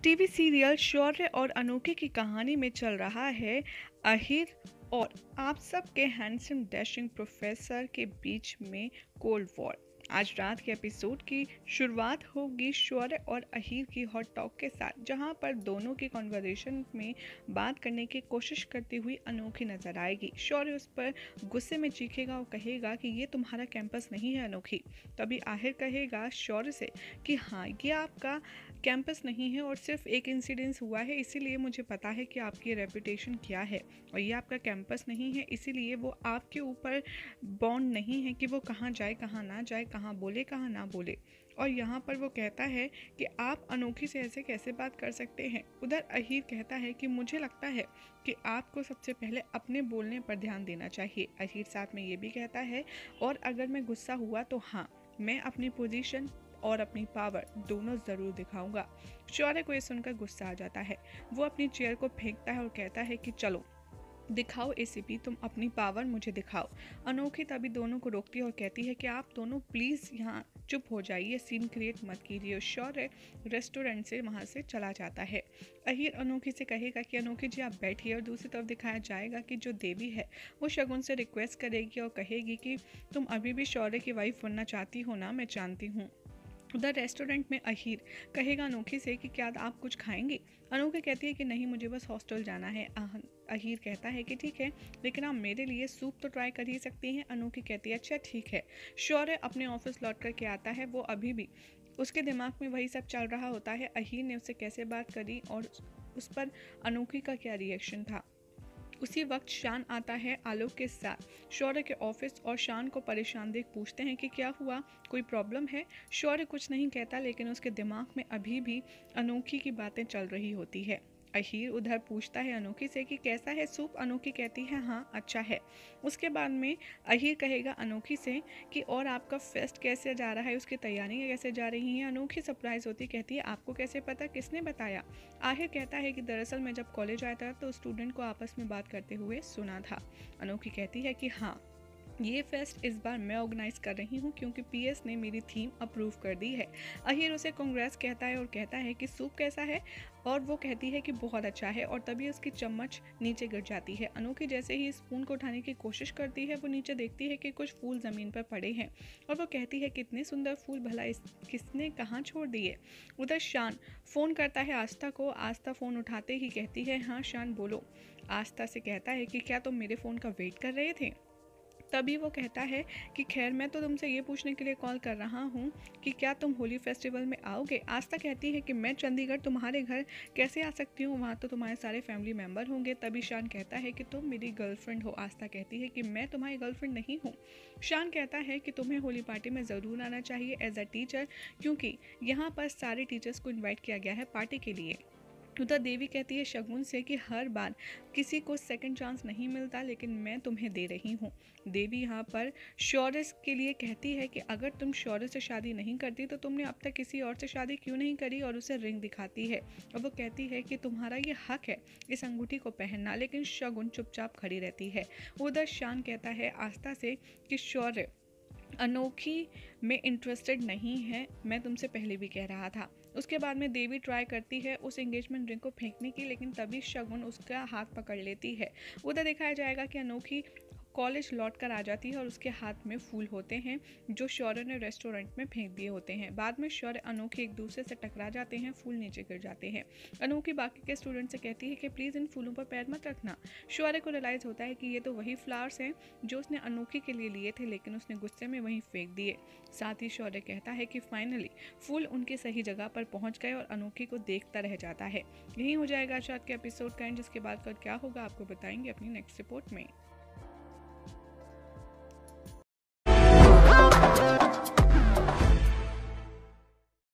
TV serial शौर्य और अनोखे की कहानी में चल रहा है अहिर और आप सबके हैंडसम डैशिंग प्रोफेसर के बीच में कोल्ड वॉर। आज रात के एपिसोड की शुरुआत होगी शौर्य और अहिर की हॉट टॉक के साथ, जहां पर दोनों की कॉन्वर्सेशन में बात करने की कोशिश करती हुई अनोखी नजर आएगी। शौर्य उस पर गुस्से में चीखेगा और कहेगा कि ये तुम्हारा कैंपस नहीं है अनोखी। तभी आहिर कहेगा शौर्य से कि हाँ, ये आपका कैंपस नहीं है और सिर्फ एक इंसिडेंस हुआ है, इसीलिए मुझे पता है कि आपकी रेपुटेशन क्या है, और ये आपका कैंपस नहीं है, इसीलिए वो आपके ऊपर बॉन्ड नहीं है कि वो कहाँ जाए कहाँ ना जाए, कहाँ बोले कहाँ ना बोले। और यहाँ पर वो कहता है कि आप अनोखी से ऐसे कैसे बात कर सकते हैं। उधर अहीर कहता है कि मुझे लगता है कि आपको सबसे पहले अपने बोलने पर ध्यान देना चाहिए। अहीर साथ में ये भी कहता है, और अगर मैं गुस्सा हुआ तो हाँ, मैं अपनी पोजीशन और अपनी पावर दोनों जरूर दिखाऊंगा। शौर्य को ये सुनकर गुस्सा आ जाता है। वो अपनी चेयर को फेंकता है और कहता है कि चलो दिखाओ एसीपी, तुम अपनी पावर मुझे दिखाओ। अनोखी तभी दोनों को रोकती है और कहती है कि आप दोनों प्लीज यहाँ चुप हो जाइए, सीन क्रिएट मत कीजिए। शौर्य रेस्टोरेंट से वहाँ से चला जाता है। अहीर अनोखी से कहेगा कि अनोखी जी आप बैठिए, और दूसरी तरफ दिखाया जाएगा कि जो देवी है वो शगुन से रिक्वेस्ट करेगी और कहेगी कि तुम अभी भी शौर्य की वाइफ बनना चाहती हो ना, मैं जानती हूँ। उधर रेस्टोरेंट में अहीर कहेगा अनोखी से कि क्या आप कुछ खाएंगी। अनोखी कहती है कि नहीं, मुझे बस हॉस्टल जाना है। अहीर कहता है कि ठीक है, लेकिन आप मेरे लिए सूप तो ट्राई कर ही सकती हैं। अनोखी कहती है अच्छा ठीक है। शौर्य अपने ऑफिस लौट कर के आता है। वो अभी भी उसके दिमाग में वही सब चल रहा होता है, अहीर ने उससे कैसे बात करी और उस पर अनोखी का क्या रिएक्शन था। उसी वक्त शान आता है आलोक के साथ शौर्य के ऑफिस, और शान को परेशान देख पूछते हैं कि क्या हुआ, कोई प्रॉब्लम है। शौर्य कुछ नहीं कहता, लेकिन उसके दिमाग में अभी भी अनोखी की बातें चल रही होती है। अहीर उधर पूछता है अनोखी से कि कैसा है सूप। अनोखी कहती है हाँ अच्छा है। उसके बाद में अहीर कहेगा अनोखी से कि और आपका फेस्ट कैसे जा रहा है, उसकी तैयारियां कैसे जा रही हैं। अनोखी सरप्राइज होती कहती है आपको कैसे पता, किसने बताया। आहिर कहता है कि दरअसल मैं जब कॉलेज आया था तो स्टूडेंट को आपस में बात करते हुए सुना था। अनोखी कहती है कि हाँ, ये फेस्ट इस बार मैं ऑर्गेनाइज कर रही हूँ क्योंकि पीएस ने मेरी थीम अप्रूव कर दी है। अहीर उसे कांग्रेस कहता है और कहता है कि सूप कैसा है, और वो कहती है कि बहुत अच्छा है, और तभी उसकी चम्मच नीचे गिर जाती है। अनोखी जैसे ही स्पून को उठाने की कोशिश करती है, वो नीचे देखती है कि कुछ फूल जमीन पर पड़े हैं, और वो कहती है कितने सुंदर फूल, भला किसने कहाँ छोड़ दिए। उधर शान फोन करता है आस्था को। आस्था फोन उठाते ही कहती है हाँ शान बोलो। आस्था से कहता है कि क्या तुम मेरे फोन का वेट कर रहे थे। तभी वो कहता है कि खैर, मैं तो तुमसे ये पूछने के लिए कॉल कर रहा हूँ कि क्या तुम होली फेस्टिवल में आओगे। आस्था कहती है कि मैं चंडीगढ़ तुम्हारे घर कैसे आ सकती हूँ, वहाँ तो तुम्हारे सारे फैमिली मेम्बर होंगे। तभी शान कहता है कि तुम मेरी गर्लफ्रेंड हो। आस्था कहती है कि मैं तुम्हारी गर्लफ्रेंड नहीं हूँ। शान कहता है कि तुम्हें होली पार्टी में ज़रूर आना चाहिए एज अ टीचर, क्योंकि यहाँ पर सारे टीचर्स को इन्वाइट किया गया है पार्टी के लिए। उधर देवी कहती है शगुन से कि हर बार किसी को सेकंड चांस नहीं मिलता, लेकिन मैं तुम्हें दे रही हूँ। देवी यहाँ पर शौर्य के लिए कहती है कि अगर तुम शौर्य से शादी नहीं करती तो तुमने अब तक किसी और से शादी क्यों नहीं करी, और उसे रिंग दिखाती है, और वो कहती है कि तुम्हारा ये हक है इस अंगूठी को पहनना, लेकिन शगुन चुपचाप खड़ी रहती है। उधर शान कहता है आस्था से कि शौर्य अनोखी में इंटरेस्टेड नहीं है, मैं तुमसे पहले भी कह रहा था। उसके बाद में देवी ट्राई करती है उस एंगेजमेंट रिंग को फेंकने की, लेकिन तभी शगुन उसका हाथ पकड़ लेती है। उधर दिखाया जाएगा कि अनोखी कॉलेज लौट कर आ जाती है और उसके हाथ में फूल होते हैं जो शौर्य ने रेस्टोरेंट में फेंक दिए होते हैं। बाद में शौर्य अनोखी एक दूसरे से टकरा जाते हैं, फूल नीचे गिर जाते हैं। अनोखी बाकी के स्टूडेंट से कहती है कि प्लीज़ इन फूलों पर पैर मत रखना। शौर्य को रियलाइज़ होता है कि ये तो वही फ्लावर्स हैं जो उसने अनोखी के लिए लिए थे, लेकिन उसने गुस्से में वहीं फेंक दिए। साथ ही शौर्य कहता है कि फाइनली फूल उनकी सही जगह पर पहुंच गए, और अनोखी को देखता रह जाता है। यही हो जाएगा आज रात के एपिसोड का एंड, जिसके बाद कल क्या होगा आपको बताएंगे अपनी नेक्स्ट रिपोर्ट में।